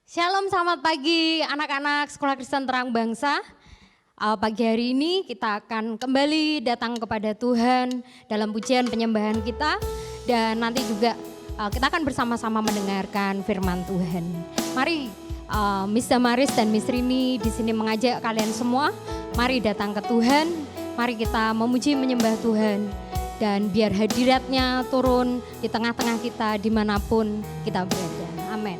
Shalom, selamat pagi anak-anak Sekolah Kristen Terang Bangsa. Pagi hari ini kita akan kembali datang kepada Tuhan dalam pujian penyembahan kita. Dan nanti juga kita akan bersama-sama mendengarkan firman Tuhan. Mari Miss Damaris dan Miss Rini di sini mengajak kalian semua. Mari datang ke Tuhan, mari kita memuji menyembah Tuhan. Dan biar hadiratnya turun di tengah-tengah kita dimanapun kita berada. Amin.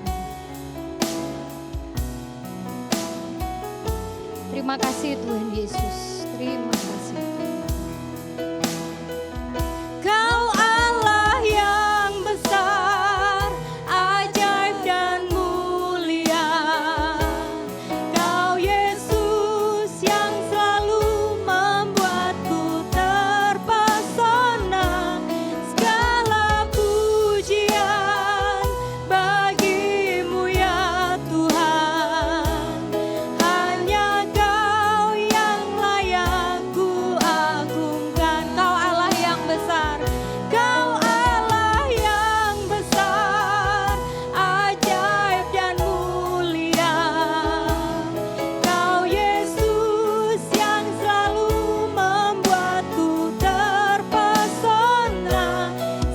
Terima kasih Tuhan Yesus, terima kasih Tuhan. Kau Allah yang besar, ajaib dan mulia. Kau Yesus yang selalu membuatku terpesona. Segala pujian bagimu ya Tuhan. Hanya Kau yang layak ku agungkan. Kau Allah yang besar, Kau Allah yang besar, ajaib dan mulia. Kau Yesus yang selalu membuatku terpesona.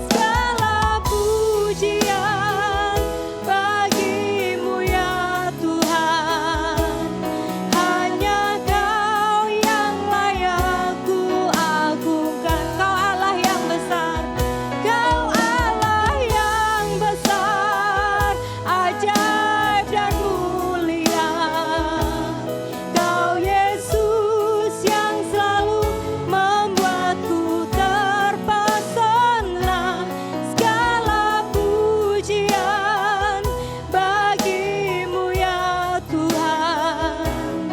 Segala pujian bagimu ya Tuhan. Hanya Kau yang layak ku agungkan. Kau Allah yang besar, Kau Allah yang besar, ajaib dan mulia. Kau Yesus yang selalu membuatku terpesona. Segala pujian bagimu ya Tuhan.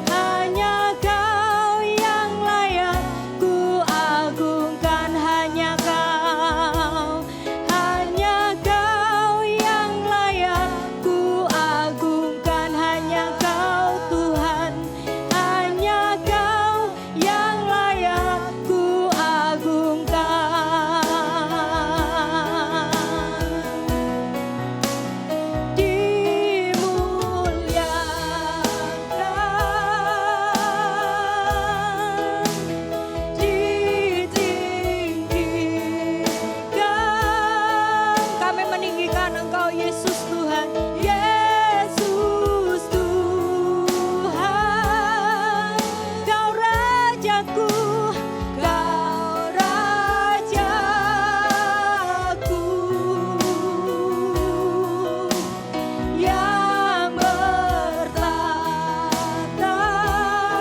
Hanya Kau yang layak ku agungkan. Hanya Kau yang layak ku agungkan. Hanya Kau Tuhan, hanya Kau yang layak ku agungkan. Dimuliakan, ditinggikan. Kami meninggikan Engkau Yesus Tuhan. Yesus Tuhan, Kau Rajaku, Kau Rajaku yang bertata,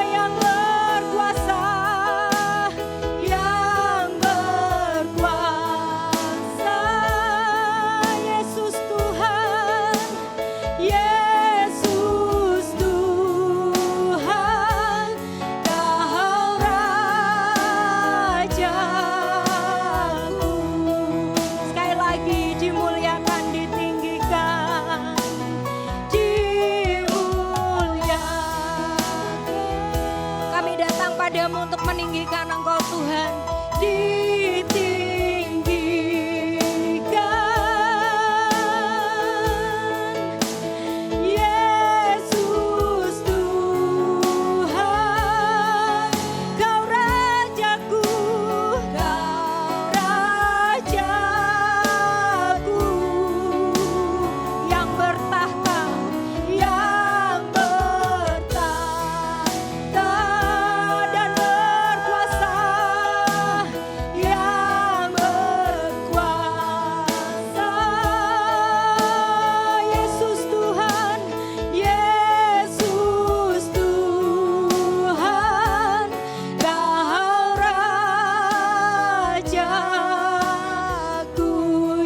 yang berkuasa, yang berkuasa. Yesus Tuhan, Yesus Tuhan, Kau Rajaku. Sekali lagi dimuliakan, ditinggikan, dimuliakan. Kami datang padamu untuk meninggikan Engkau Tuhan. Ditinggikan. Yesus Tuhan, Kau Rajaku, Kau Rajaku yang bertahta, yang bertahta dan berkuasa, yang berkuasa. Yesus Tuhan, Yesus Tuhan, Kau Rajaku.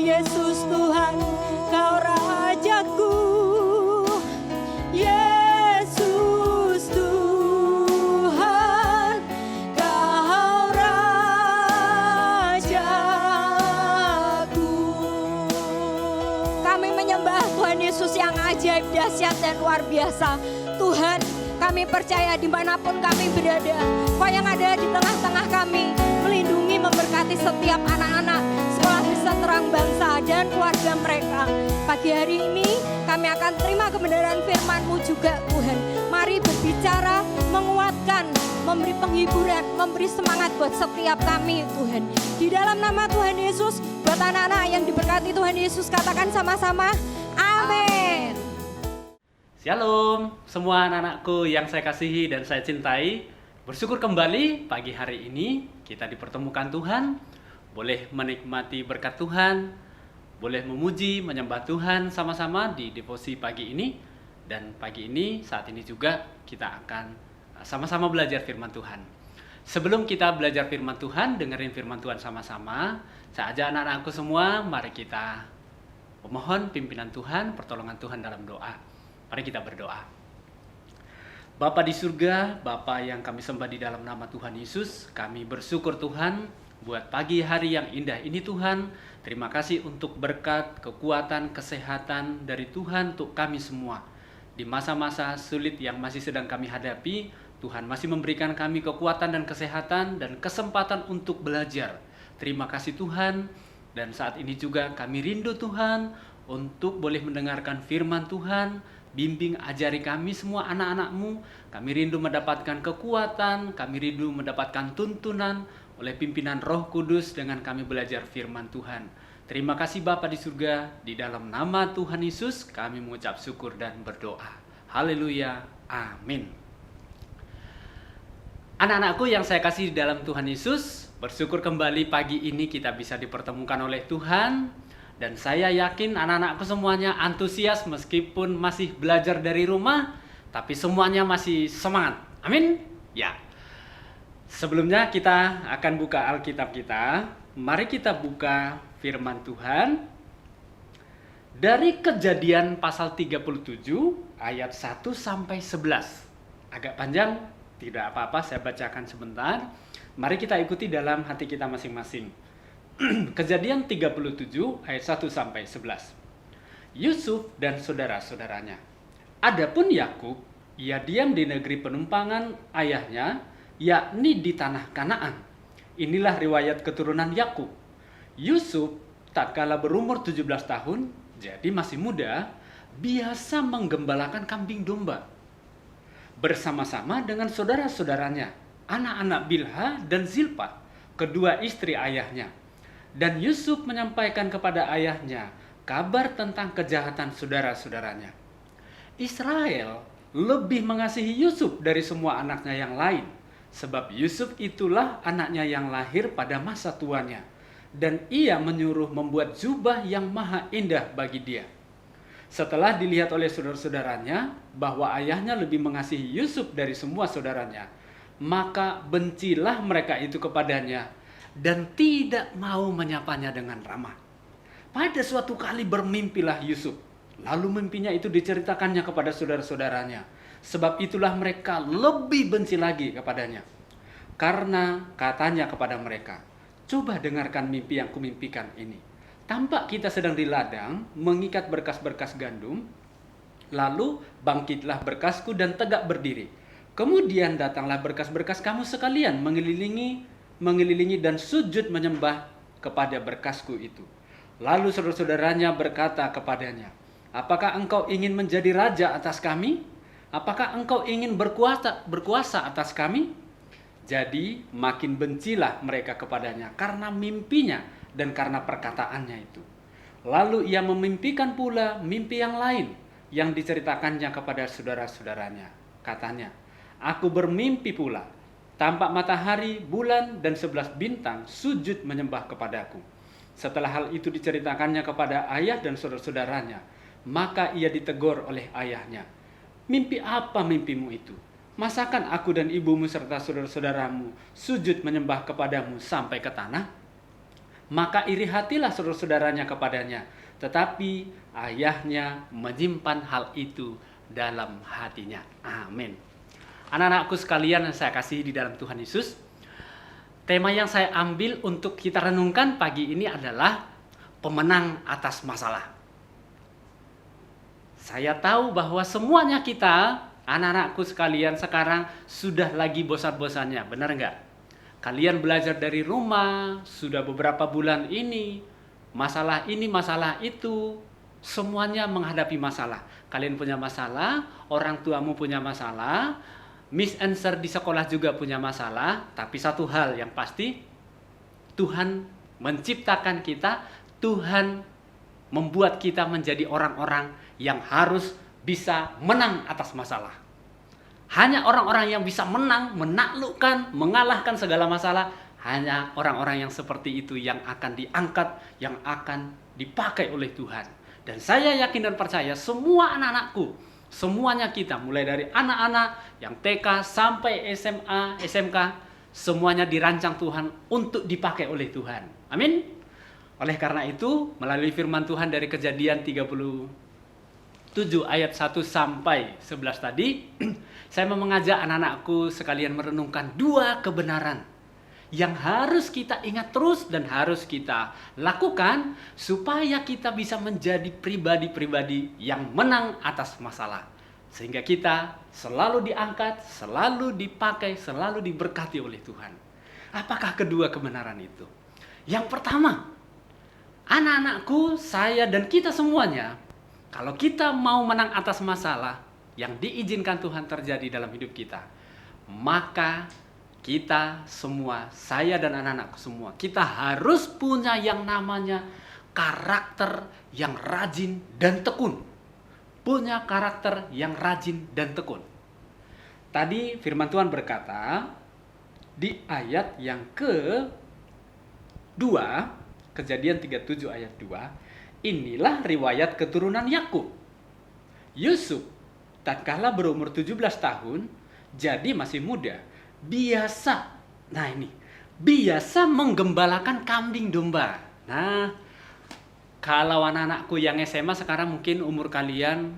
Yesus Tuhan, Kau Rajaku. Yesus Tuhan, Kau Rajaku. Kami menyembah Tuhan Yesus yang ajaib, dahsyat dan luar biasa. Tuhan, kami percaya dimanapun kami berada, Kau yang ada di tengah-tengah kami, melindungi, memberkati setiap anak-anak Sekolah Kristen Kristen Terang Bangsa dan keluarga mereka. Pagi hari ini kami akan terima kebenaran firman-Mu juga Tuhan. Mari berbicara, menguatkan, memberi penghiburan, memberi semangat buat setiap kami Tuhan. Di dalam nama Tuhan Yesus, buat anak-anak yang diberkati Tuhan Yesus, katakan sama-sama, amin. Shalom semua anak-anakku yang saya kasihi dan saya cintai. Bersyukur kembali pagi hari ini kita dipertemukan Tuhan. Boleh menikmati berkat Tuhan, boleh memuji, menyembah Tuhan sama-sama di devosi pagi ini. Dan pagi ini, saat ini juga kita akan sama-sama belajar firman Tuhan. Sebelum kita belajar firman Tuhan, dengerin firman Tuhan sama-sama, saya ajak anak-anakku semua, mari kita memohon pimpinan Tuhan, pertolongan Tuhan dalam doa. Mari kita berdoa. Bapa di surga, Bapa yang kami sembah di dalam nama Tuhan Yesus, kami bersyukur Tuhan buat pagi hari yang indah ini Tuhan. Terima kasih untuk berkat, kekuatan, kesehatan dari Tuhan untuk kami semua. Di masa-masa sulit yang masih sedang kami hadapi, Tuhan masih memberikan kami kekuatan dan kesehatan dan kesempatan untuk belajar. Terima kasih Tuhan. Dan saat ini juga kami rindu Tuhan untuk boleh mendengarkan firman Tuhan. Bimbing ajari kami semua anak-anak-Mu. Kami rindu mendapatkan kekuatan, kami rindu mendapatkan tuntunan oleh pimpinan Roh Kudus dengan kami belajar firman Tuhan. Terima kasih Bapa di surga, di dalam nama Tuhan Yesus kami mengucap syukur dan berdoa. Haleluya, amin. Anak-anakku yang saya kasih di dalam Tuhan Yesus, bersyukur kembali pagi ini kita bisa dipertemukan oleh Tuhan. Dan saya yakin anak-anakku semuanya antusias meskipun masih belajar dari rumah, tapi semuanya masih semangat. Amin? Ya. Sebelumnya kita akan buka Alkitab kita. Mari kita buka firman Tuhan dari Kejadian pasal 37 ayat 1 sampai 11. Agak panjang, tidak apa-apa, saya bacakan sebentar. Mari kita ikuti dalam hati kita masing-masing. Kejadian 37 ayat 1 sampai 11. Yusuf dan saudara-saudaranya. Adapun Yakub, ia diam di negeri penumpangan ayahnya, yakni di tanah Kanaan. Inilah riwayat keturunan Yakub. Yusuf tatkala berumur 17 tahun, jadi masih muda, biasa menggembalakan kambing domba bersama-sama dengan saudara-saudaranya, anak-anak Bilha dan Zilpah, kedua istri ayahnya. Dan Yusuf menyampaikan kepada ayahnya kabar tentang kejahatan saudara-saudaranya. Israel lebih mengasihi Yusuf dari semua anaknya yang lain, sebab Yusuf itulah anaknya yang lahir pada masa tuanya, dan ia menyuruh membuat jubah yang maha indah bagi dia. Setelah dilihat oleh saudara-saudaranya bahwa ayahnya lebih mengasihi Yusuf dari semua saudaranya, maka bencilah mereka itu kepadanya dan tidak mau menyapanya dengan ramah. Pada suatu kali bermimpilah Yusuf, lalu mimpinya itu diceritakannya kepada saudara-saudaranya. Sebab itulah mereka lebih benci lagi kepadanya. Karena katanya kepada mereka, coba dengarkan mimpi yang kumimpikan ini. Tampak kita sedang di ladang mengikat berkas-berkas gandum, lalu bangkitlah berkasku dan tegak berdiri. Kemudian datanglah berkas-berkas kamu sekalian mengelilingi dan sujud menyembah kepada berkasku itu. Lalu saudara-saudaranya berkata kepadanya, apakah engkau ingin menjadi raja atas kami? Apakah engkau ingin berkuasa atas kami? Jadi makin bencilah mereka kepadanya karena mimpinya dan karena perkataannya itu. Lalu ia memimpikan pula mimpi yang lain yang diceritakannya kepada saudara-saudaranya. Katanya, aku bermimpi pula, tampak matahari, bulan, dan 11 bintang sujud menyembah kepadaku. Setelah hal itu diceritakannya kepada ayah dan saudara-saudaranya, maka ia ditegur oleh ayahnya. Mimpi apa mimpimu itu? Masakan aku dan ibumu serta saudara-saudaramu sujud menyembah kepadamu sampai ke tanah? Maka iri hatilah saudara-saudaranya kepadanya, tetapi ayahnya menyimpan hal itu dalam hatinya. Amin. Anak-anakku sekalian yang saya kasih di dalam Tuhan Yesus, tema yang saya ambil untuk kita renungkan pagi ini adalah pemenang atas masalah. Saya tahu bahwa semuanya kita, anak-anakku sekalian sekarang sudah lagi bosan-bosannya, benar nggak? Kalian belajar dari rumah, sudah beberapa bulan ini, masalah ini, masalah itu, semuanya menghadapi masalah. Kalian punya masalah, orang tuamu punya masalah, Miss Answer di sekolah juga punya masalah, tapi satu hal yang pasti, Tuhan menciptakan kita, Tuhan membuat kita menjadi orang-orang yang harus bisa menang atas masalah. Hanya orang-orang yang bisa menang, menaklukkan, mengalahkan segala masalah, hanya orang-orang yang seperti itu yang akan diangkat, yang akan dipakai oleh Tuhan. Dan saya yakin dan percaya semua anak-anakku, semuanya kita, mulai dari anak-anak yang TK sampai SMA, SMK, semuanya dirancang Tuhan untuk dipakai oleh Tuhan. Amin. Oleh karena itu, melalui firman Tuhan dari Kejadian 37 ayat 1 sampai 11 tadi, saya mau mengajak anak-anakku sekalian merenungkan dua kebenaran yang harus kita ingat terus dan harus kita lakukan supaya kita bisa menjadi pribadi-pribadi yang menang atas masalah. Sehingga kita selalu diangkat, selalu dipakai, selalu diberkati oleh Tuhan. Apakah kedua kebenaran itu? Yang pertama, anak-anakku, saya dan kita semuanya, kalau kita mau menang atas masalah yang diizinkan Tuhan terjadi dalam hidup kita, maka kita semua, saya dan anak-anakku semua, kita harus punya yang namanya karakter yang rajin dan tekun. Punya karakter yang rajin dan tekun. Tadi firman Tuhan berkata di ayat yang ke-2, Kejadian 37 ayat 2, inilah riwayat keturunan Yakub. Yusuf tatkala berumur 17 tahun, jadi masih muda, biasa menggembalakan kambing domba. Nah, kalau anak-anakku yang SMA sekarang mungkin umur kalian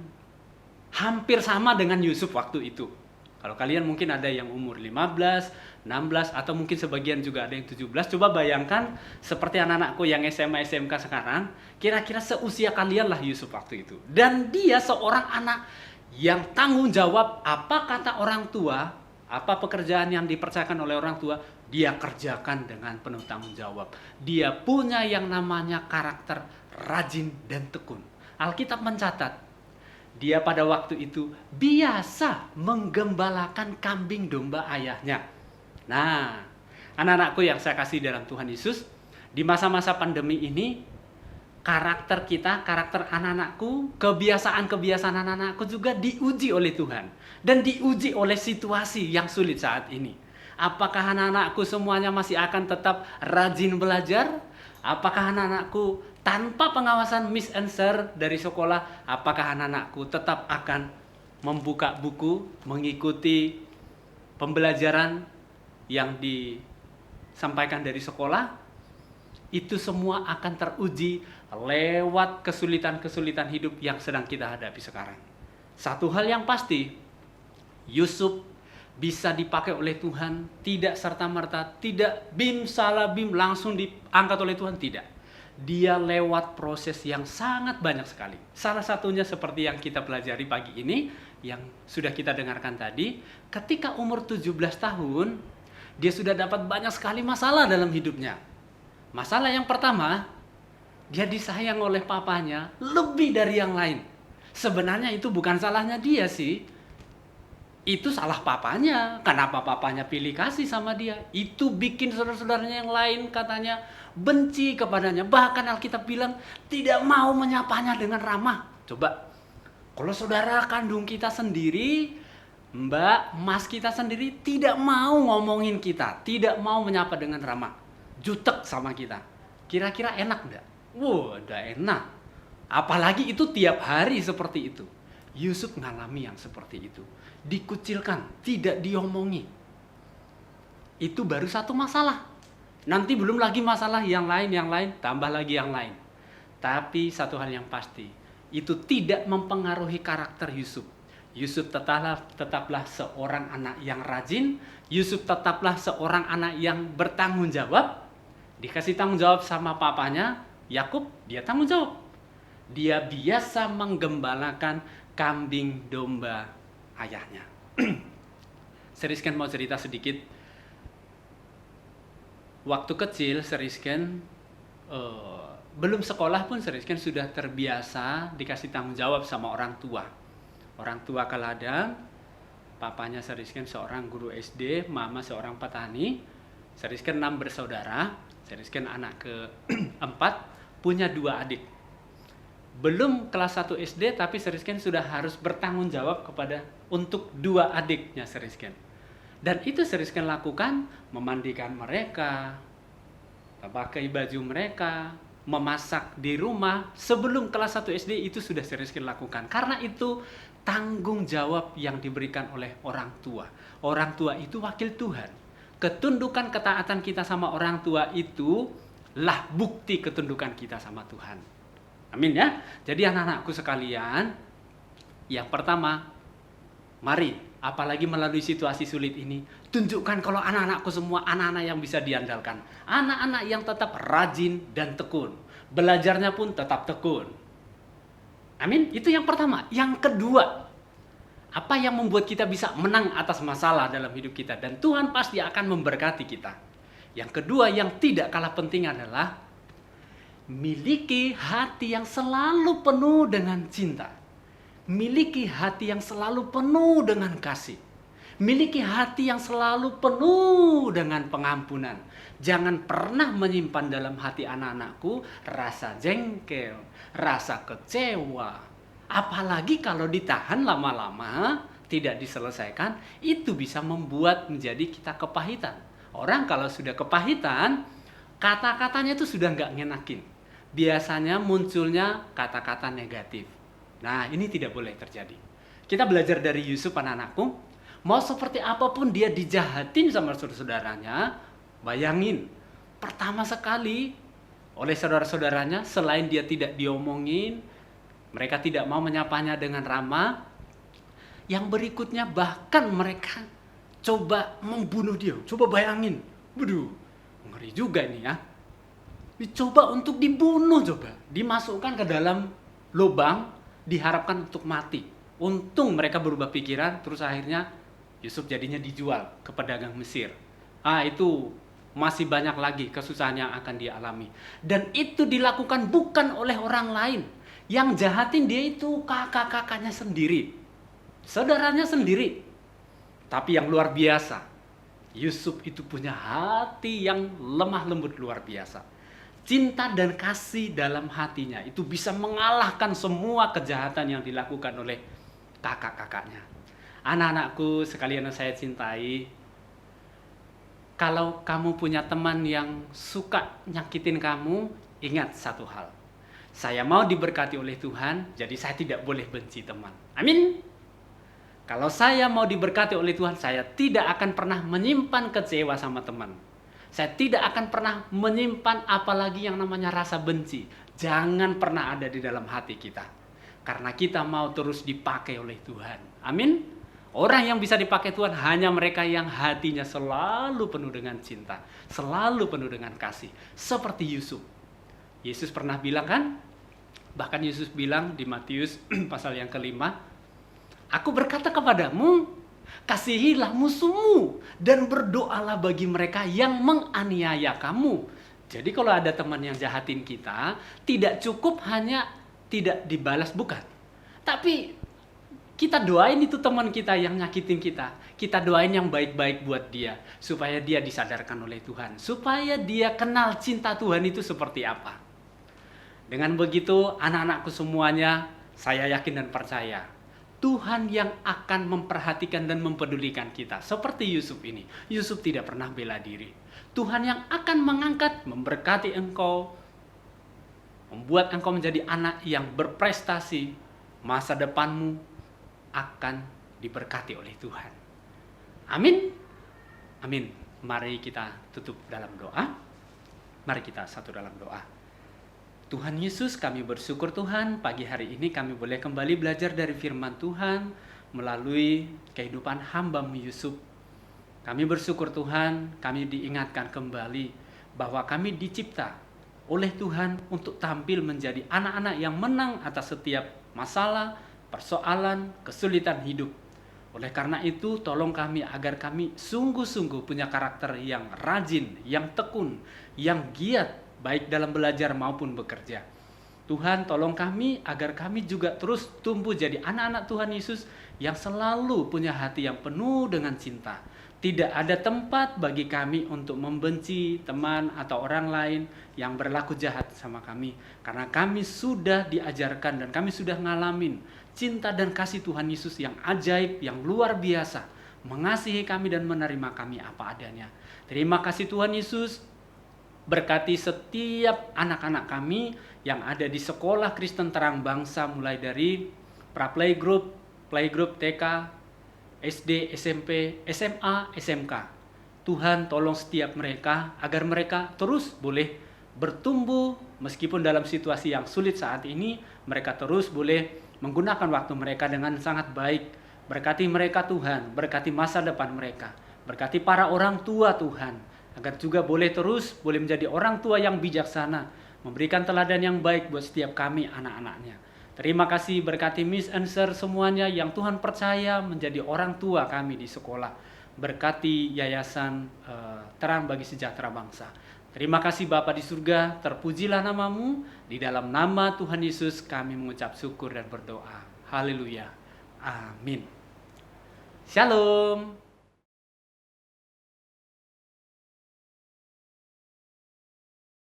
hampir sama dengan Yusuf waktu itu. Kalau kalian mungkin ada yang umur 15, 16, atau mungkin sebagian juga ada yang 17. Coba bayangkan seperti anak-anakku yang SMA, SMK sekarang, kira-kira seusia kalian lah Yusuf waktu itu. Dan dia seorang anak yang tanggung jawab, apa kata orang tua, apa pekerjaan yang dipercayakan oleh orang tua, dia kerjakan dengan penuh tanggung jawab. Dia punya yang namanya karakter rajin dan tekun. Alkitab mencatat, dia pada waktu itu biasa menggembalakan kambing domba ayahnya. Nah, anak-anakku yang saya kasih dalam Tuhan Yesus, di masa-masa pandemi ini, karakter kita, karakter anak-anakku, kebiasaan-kebiasaan anak-anakku juga diuji oleh Tuhan. Dan diuji oleh situasi yang sulit saat ini. Apakah anak-anakku semuanya masih akan tetap rajin belajar? Apakah anak-anakku tanpa pengawasan Miss Answer dari sekolah, apakah anak-anakku tetap akan membuka buku, mengikuti pembelajaran yang disampaikan dari sekolah? Itu semua akan teruji lewat kesulitan-kesulitan hidup yang sedang kita hadapi sekarang. Satu hal yang pasti, Yusuf bisa dipakai oleh Tuhan, tidak serta-merta, tidak bim salah bim langsung diangkat oleh Tuhan, tidak. Dia lewat proses yang sangat banyak sekali. Salah satunya seperti yang kita pelajari pagi ini, yang sudah kita dengarkan tadi, ketika umur 17 tahun, dia sudah dapat banyak sekali masalah dalam hidupnya. Masalah yang pertama, dia disayang oleh papanya lebih dari yang lain. Sebenarnya itu bukan salahnya dia sih. Itu salah papanya. Kenapa papanya pilih kasih sama dia? Itu bikin saudara-saudaranya yang lain katanya benci kepadanya. Bahkan Alkitab bilang tidak mau menyapanya dengan ramah. Coba, kalau saudara kandung kita sendiri, mas kita sendiri tidak mau ngomongin kita, tidak mau menyapa dengan ramah, jutek sama kita, kira-kira enak enggak? Wah, udah enak. Apalagi itu tiap hari seperti itu. Yusuf mengalami yang seperti itu. Dikucilkan, tidak diomongi. Itu baru satu masalah. Nanti belum lagi masalah yang lain, tambah lagi yang lain. Tapi satu hal yang pasti, itu tidak mempengaruhi karakter Yusuf. Yusuf tetaplah seorang anak yang rajin. Yusuf tetaplah seorang anak yang bertanggung jawab. Dikasih tanggung jawab sama papanya, Yakub, dia tanggung jawab. Dia biasa menggembalakan kambing domba ayahnya. Serisken mau cerita sedikit. Waktu kecil Serisken belum sekolah pun serius kan sudah terbiasa dikasih tanggung jawab sama orang tua. Orang tua kalau ada, papanya serius kan seorang guru SD, mama seorang petani, serius kan 6 bersaudara, serius kan anak keempat, punya 2 adik. Belum kelas 1 SD tapi serius kan sudah harus bertanggung jawab untuk 2 adiknya serius kan. Dan itu serius kan lakukan, memandikan mereka, pakai baju mereka, memasak di rumah sebelum kelas 1 SD itu sudah serius lakukan. Karena itu tanggung jawab yang diberikan oleh orang tua. Orang tua itu wakil Tuhan. Ketundukan ketaatan kita sama orang tua itu lah bukti ketundukan kita sama Tuhan. Amin ya. Jadi anak-anakku sekalian, yang pertama, mari apalagi melalui situasi sulit ini, tunjukkan kalau anak-anakku semua anak-anak yang bisa diandalkan. Anak-anak yang tetap rajin dan tekun. Belajarnya pun tetap tekun. Amin. Itu yang pertama. Yang kedua, apa yang membuat kita bisa menang atas masalah dalam hidup kita. Dan Tuhan pasti akan memberkati kita. Yang kedua yang tidak kalah penting adalah miliki hati yang selalu penuh dengan cinta. Miliki hati yang selalu penuh dengan kasih. Miliki hati yang selalu penuh dengan pengampunan. Jangan pernah menyimpan dalam hati anak-anakku rasa jengkel, rasa kecewa. Apalagi kalau ditahan lama-lama, tidak diselesaikan, itu bisa membuat menjadi kita kepahitan. Orang kalau sudah kepahitan, kata-katanya itu sudah nggak ngenakin. Biasanya munculnya kata-kata negatif. Nah, ini tidak boleh terjadi. Kita belajar dari Yusuf, anak-anakku. Mau seperti apapun dia dijahatin sama saudara-saudaranya, bayangin. Pertama sekali oleh saudara-saudaranya, selain dia tidak diomongin, mereka tidak mau menyapanya dengan ramah. Yang berikutnya bahkan mereka coba membunuh dia. Coba bayangin. Waduh, ngeri juga ini ya. Dicoba untuk dibunuh, coba. Dimasukkan ke dalam lubang, diharapkan untuk mati. Untung mereka berubah pikiran, terus akhirnya Yusuf jadinya dijual ke pedagang Mesir. Itu masih banyak lagi kesusahan yang akan dia alami. Dan itu dilakukan bukan oleh orang lain. Yang jahatin dia itu kakak-kakaknya sendiri. Saudaranya sendiri. Tapi yang luar biasa, Yusuf itu punya hati yang lemah lembut luar biasa. Cinta dan kasih dalam hatinya itu bisa mengalahkan semua kejahatan yang dilakukan oleh kakak-kakaknya. Anak-anakku sekalian yang saya cintai, kalau kamu punya teman yang suka nyakitin kamu, ingat satu hal. Saya mau diberkati oleh Tuhan, jadi saya tidak boleh benci teman. Amin. Kalau saya mau diberkati oleh Tuhan, saya tidak akan pernah menyimpan kecewa sama teman. Saya tidak akan pernah menyimpan apalagi yang namanya rasa benci. Jangan pernah ada di dalam hati kita. Karena kita mau terus dipakai oleh Tuhan. Amin. Orang yang bisa dipakai Tuhan hanya mereka yang hatinya selalu penuh dengan cinta. Selalu penuh dengan kasih. Seperti Yusuf. Yesus pernah bilang kan? Bahkan Yesus bilang di Matius pasal yang ke-5. Aku berkata kepadamu, kasihilah musuhmu dan berdoalah bagi mereka yang menganiaya kamu. Jadi kalau ada teman yang jahatin kita, tidak cukup hanya tidak dibalas, bukan. Tapi kita doain itu teman kita yang nyakitin kita. Kita doain yang baik-baik buat dia. Supaya dia disadarkan oleh Tuhan. Supaya dia kenal cinta Tuhan itu seperti apa. Dengan begitu anak-anakku semuanya, saya yakin dan percaya. Tuhan yang akan memperhatikan dan mempedulikan kita. Seperti Yusuf ini. Yusuf tidak pernah bela diri. Tuhan yang akan mengangkat, memberkati engkau. Membuat engkau menjadi anak yang berprestasi. Masa depanmu akan diberkati oleh Tuhan. Amin. Amin. Mari kita tutup dalam doa. Mari kita satu dalam doa. Tuhan Yesus, kami bersyukur Tuhan, pagi hari ini kami boleh kembali belajar dari firman Tuhan melalui kehidupan hamba-Mu Yusuf. Kami bersyukur Tuhan, kami diingatkan kembali bahwa kami dicipta oleh Tuhan untuk tampil menjadi anak-anak yang menang atas setiap masalah, persoalan, kesulitan hidup. Oleh karena itu, tolong kami agar kami sungguh-sungguh punya karakter yang rajin, yang tekun, yang giat baik dalam belajar maupun bekerja. Tuhan tolong kami agar kami juga terus tumbuh jadi anak-anak Tuhan Yesus yang selalu punya hati yang penuh dengan cinta. Tidak ada tempat bagi kami untuk membenci teman atau orang lain yang berlaku jahat sama kami. Karena kami sudah diajarkan dan kami sudah ngalamin cinta dan kasih Tuhan Yesus yang ajaib, yang luar biasa. Mengasihi kami dan menerima kami apa adanya. Terima kasih Tuhan Yesus. Berkati setiap anak-anak kami yang ada di sekolah Kristen Terang Bangsa, mulai dari pra-playgroup, playgroup TK, SD, SMP, SMA, SMK. Tuhan tolong setiap mereka agar mereka terus boleh bertumbuh meskipun dalam situasi yang sulit saat ini. Mereka terus boleh menggunakan waktu mereka dengan sangat baik. Berkati mereka Tuhan, berkati masa depan mereka. Berkati para orang tua Tuhan, agar juga boleh menjadi orang tua yang bijaksana, memberikan teladan yang baik buat setiap kami anak-anaknya. Terima kasih, berkati Miss and Sir semuanya yang Tuhan percaya menjadi orang tua kami di sekolah. Berkati Yayasan Terang Bagi Sejahtera Bangsa. Terima kasih Bapa di surga, terpujilah namamu. Di dalam nama Tuhan Yesus kami mengucap syukur dan berdoa. Haleluya. Amin. Shalom.